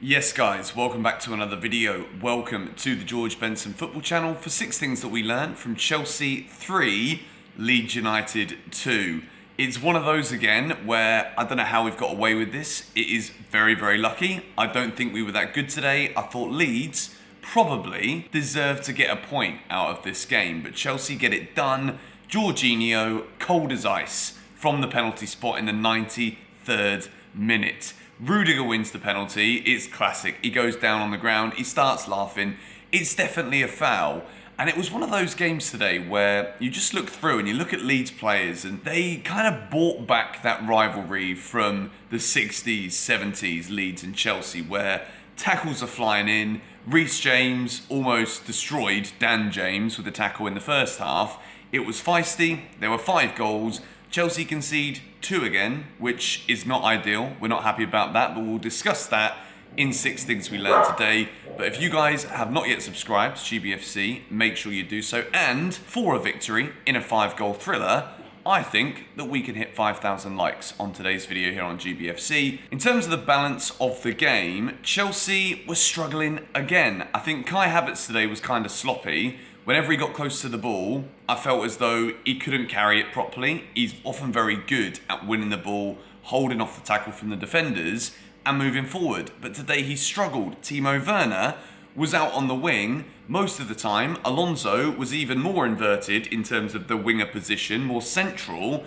Yes guys, welcome back to another video. Welcome to the George Benson football channel for 6 things that we learned from Chelsea 3, Leeds United 2. It's one of those again where I don't know how we've got away with this. It is very, very lucky. I don't think we were that good today. I thought Leeds probably deserved to get a point out of this game, but Chelsea get it done. Jorginho, cold as ice from the penalty spot in the 93rd minute. Rudiger wins the penalty. It's classic. He goes down on the ground. He starts laughing. It's definitely a foul. And it was one of those games today where you just look through and you look at Leeds players and they kind of brought back that rivalry from the 60s, 70s, Leeds and Chelsea, where tackles are flying in. Reece James almost destroyed Dan James with a tackle in the first half. It was feisty. There were 5 goals. Chelsea concede 2 again, which is not ideal. We're not happy about that, but we'll discuss that in 6 things we learned today. But if you guys have not yet subscribed to GBFC, make sure you do so. And for a victory in a 5-goal thriller, I think that we can hit 5,000 likes on today's video here on GBFC. In terms of the balance of the game, Chelsea was struggling again. I think Kai Havertz today was kind of sloppy. Whenever he got close to the ball, I felt as though he couldn't carry it properly. He's often very good at winning the ball, holding off the tackle from the defenders and moving forward. But today he struggled. Timo Werner was out on the wing most of the time. Alonso was even more inverted in terms of the winger position, more central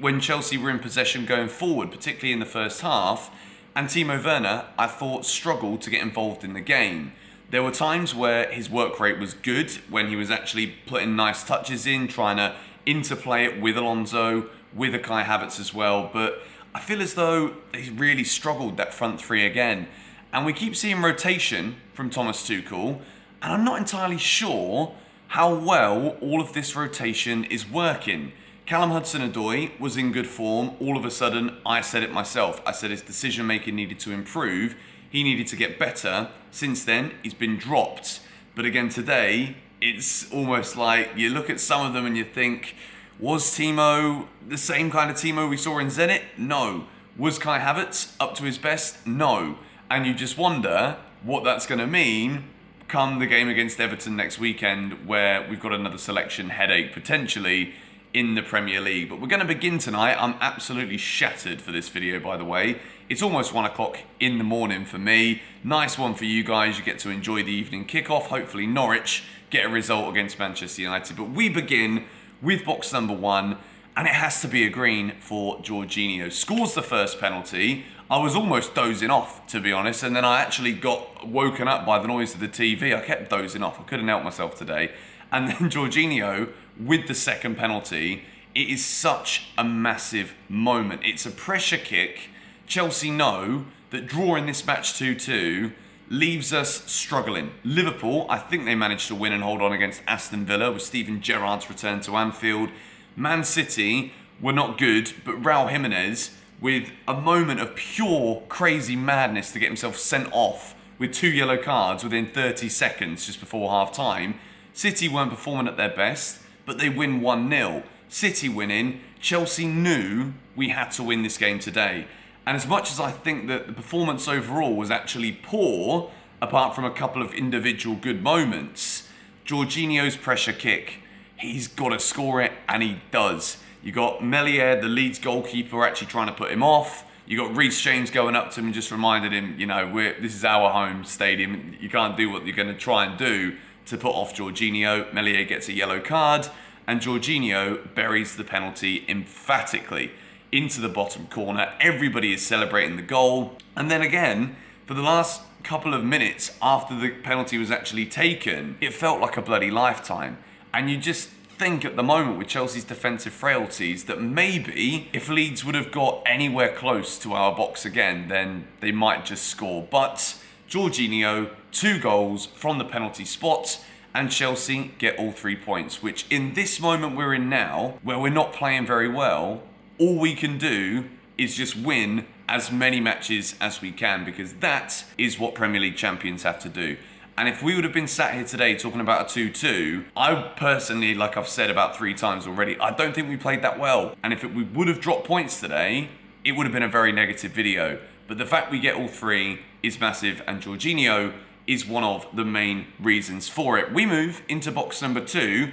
when Chelsea were in possession going forward, particularly in the first half. And Timo Werner, I thought, struggled to get involved in the game. There were times where his work rate was good, when he was actually putting nice touches in, trying to interplay it with Alonso, with a Kai Havertz as well. But I feel as though he really struggled that front three again. And we keep seeing rotation from Thomas Tuchel, and I'm not entirely sure how well all of this rotation is working. Callum Hudson-Odoi was in good form. All of a sudden, I said it myself. I said his decision-making needed to improve. He needed to get better. Since then, he's been dropped. But again, today, it's almost like you look at some of them and you think, was Timo the same kind of Timo we saw in Zenit? No. Was Kai Havertz up to his best? No. And you just wonder what that's going to mean come the game against Everton next weekend, where we've got another selection headache potentially in the Premier League. But we're going to begin tonight. I'm absolutely shattered for this video, by the way. It's almost 1 o'clock in the morning for me. Nice one for you guys. You get to enjoy the evening kickoff. Hopefully Norwich get a result against Manchester United. But we begin with box number 1, and it has to be a green for Jorginho. Scores the first penalty. I was almost dozing off, to be honest, and then I actually got woken up by the noise of the TV. I kept dozing off. I couldn't help myself today. And then Jorginho with the second penalty. It is such a massive moment. It's a pressure kick. Chelsea know that drawing this match 2-2 leaves us struggling. Liverpool, I think they managed to win and hold on against Aston Villa with Steven Gerrard's return to Anfield. Man City were not good, but Raul Jimenez, with a moment of pure crazy madness to get himself sent off with 2 yellow cards within 30 seconds just before half-time. City weren't performing at their best, but they win 1-0. City winning, Chelsea knew we had to win this game today. And as much as I think that the performance overall was actually poor, apart from a couple of individual good moments, Jorginho's pressure kick, he's got to score it, and he does. You got Melier, the Leeds goalkeeper, actually trying to put him off. You got Reece James going up to him and just reminded him, you know, this is our home stadium. You can't do what you're going to try and do to put off Jorginho. Melier gets a yellow card, and Jorginho buries the penalty emphatically into the bottom corner. Everybody is celebrating the goal. And then again, for the last couple of minutes after the penalty was actually taken, it felt like a bloody lifetime. And you just think at the moment with Chelsea's defensive frailties that maybe if Leeds would have got anywhere close to our box again, then they might just score. But Jorginho, 2 goals from the penalty spot, and Chelsea get all 3 points, which in this moment we're in now, where we're not playing very well, all we can do is just win as many matches as we can, because that is what Premier League champions have to do. And if we would have been sat here today talking about a 2-2, I personally, like I've said about 3 times already, I don't think we played that well. And if we would have dropped points today, it would have been a very negative video. But the fact we get all 3 is massive, and Jorginho is one of the main reasons for it. We move into box number 2,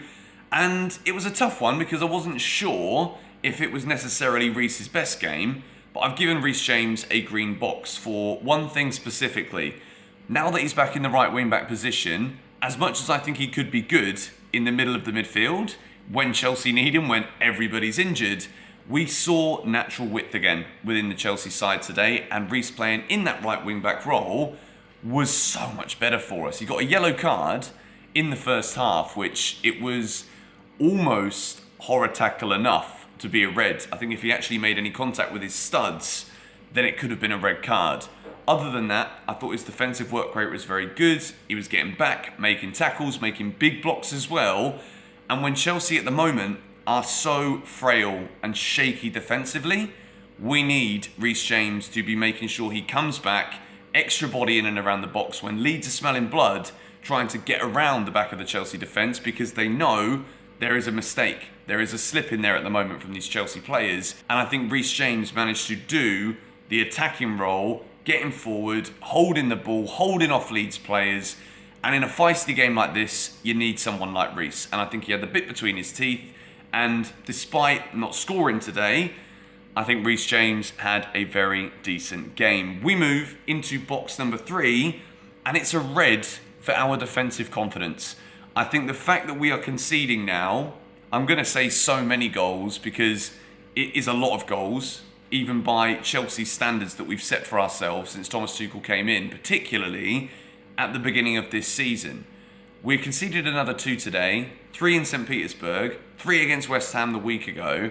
and it was a tough one because I wasn't sure if it was necessarily Reece's best game, but I've given Reece James a green box for one thing specifically. Now that he's back in the right wing-back position, as much as I think he could be good in the middle of the midfield, when Chelsea need him, when everybody's injured, we saw natural width again within the Chelsea side today, and Reece playing in that right wing-back role was so much better for us. He got a yellow card in the first half, which it was almost horror tackle enough to be a red. I think if he actually made any contact with his studs, then it could have been a red card. Other than that, I thought his defensive work rate was very good. He was getting back, making tackles, making big blocks as well. And when Chelsea at the moment are so frail and shaky defensively, we need Reece James to be making sure he comes back, extra body in and around the box when Leeds are smelling blood, trying to get around the back of the Chelsea defence because they know there is a mistake. There is a slip in there at the moment from these Chelsea players. And I think Reece James managed to do the attacking role, getting forward, holding the ball, holding off Leeds players. And in a feisty game like this, you need someone like Reece. And I think he had the bit between his teeth. And despite not scoring today, I think Reece James had a very decent game. We move into box number 3, and it's a red for our defensive confidence. I think the fact that we are conceding now, I'm going to say so many goals because it is a lot of goals, even by Chelsea's standards that we've set for ourselves since Thomas Tuchel came in, particularly at the beginning of this season. We conceded another 2 today, 3 in St. Petersburg, 3 against West Ham the week ago.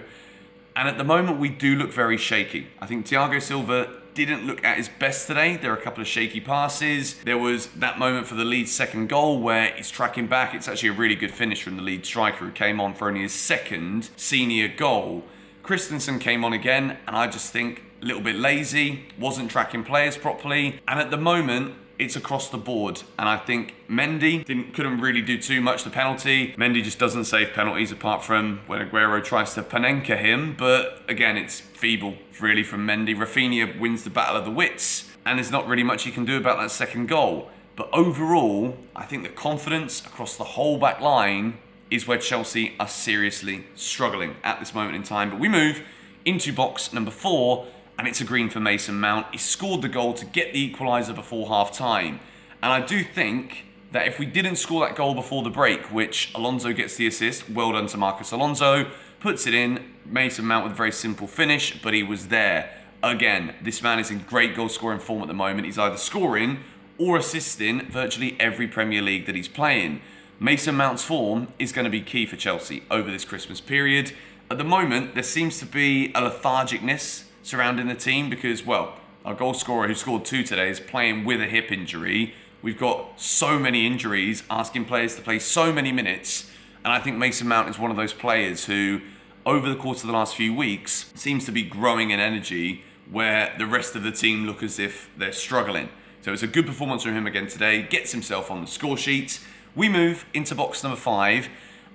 And at the moment, we do look very shaky. I think Thiago Silva didn't look at his best today. There are a couple of shaky passes. There was that moment for the Leeds second goal where he's tracking back. It's actually a really good finish from the Leeds striker who came on for only his second senior goal. Christensen came on again, and I just think a little bit lazy, wasn't tracking players properly. And at the moment, it's across the board. And I think Mendy couldn't really do too much. The penalty, Mendy just doesn't save penalties apart from when Aguero tries to Panenka him. But again, it's feeble really from Mendy. Raphinha wins the battle of the wits, and there's not really much he can do about that second goal. But overall, I think the confidence across the whole back line is where Chelsea are seriously struggling at this moment in time. But we move into box number 4, and it's a green for Mason Mount. He scored the goal to get the equaliser before half-time. And I do think that if we didn't score that goal before the break, which Alonso gets the assist, well done to Marcus Alonso, puts it in, Mason Mount with a very simple finish, but he was there. Again, this man is in great goal-scoring form at the moment. He's either scoring or assisting virtually every Premier League that he's playing. Mason Mount's form is going to be key for Chelsea over this Christmas period. At the moment, there seems to be a lethargicness surrounding the team because, well, our goal scorer who scored 2 today is playing with a hip injury. We've got so many injuries, asking players to play so many minutes. And I think Mason Mount is one of those players who, over the course of the last few weeks, seems to be growing in energy where the rest of the team look as if they're struggling. So it's a good performance from him again today, gets himself on the score sheet. We move into box number 5,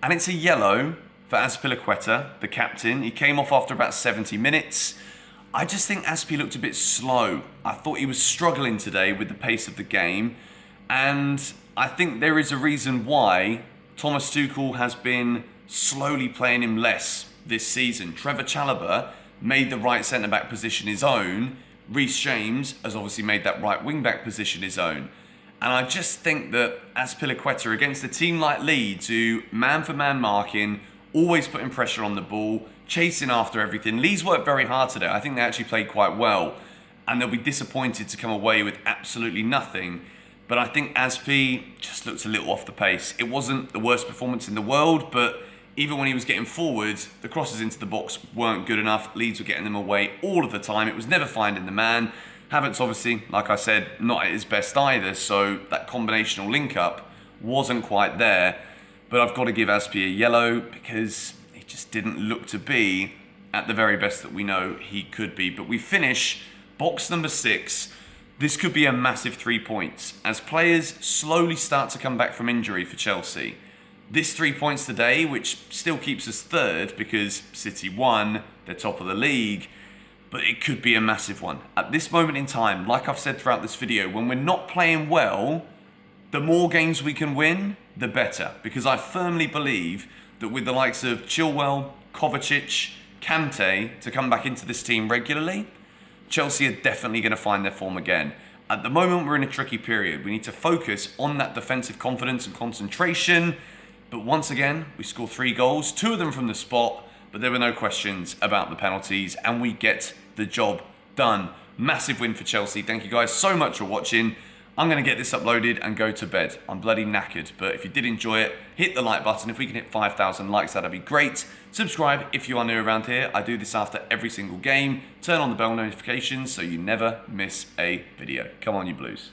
and it's a yellow for Azpilicueta, the captain. He came off after about 70 minutes. I just think Aspi looked a bit slow. I thought he was struggling today with the pace of the game. And I think there is a reason why Thomas Tuchel has been slowly playing him less this season. Trevor Chalobah made the right centre-back position his own. Reece James has obviously made that right wing-back position his own. And I just think that Azpilicueta against a team like Leeds, who man-for-man marking, always putting pressure on the ball, chasing after everything. Leeds worked very hard today. I think they actually played quite well. And they'll be disappointed to come away with absolutely nothing. But I think Aspi just looked a little off the pace. It wasn't the worst performance in the world, but even when he was getting forward, the crosses into the box weren't good enough. Leeds were getting them away all of the time. It was never finding the man. Havertz, obviously, like I said, not at his best either. So that combinational link-up wasn't quite there. But I've got to give Aspi a yellow because he just didn't look to be at the very best that we know he could be. But we finish box number 6. This could be a massive 3 points as players slowly start to come back from injury for Chelsea. This 3 points today, which still keeps us third because City won, they're top of the league. but it could be a massive one. At this moment in time, like I've said throughout this video, when we're not playing well, the more games we can win, the better. Because I firmly believe that with the likes of Chilwell, Kovacic, Kante to come back into this team regularly, Chelsea are definitely going to find their form again. At the moment, we're in a tricky period. We need to focus on that defensive confidence and concentration. But once again, we score 3 goals, 2 of them from the spot, but there were no questions about the penalties, and we get the job done. Massive win for Chelsea. Thank you guys so much for watching. I'm going to get this uploaded and go to bed. I'm bloody knackered, but if you did enjoy it, hit the like button. If we can hit 5,000 likes, that'd be great. Subscribe if you are new around here. I do this after every single game. Turn on the bell notifications so you never miss a video. Come on, you Blues.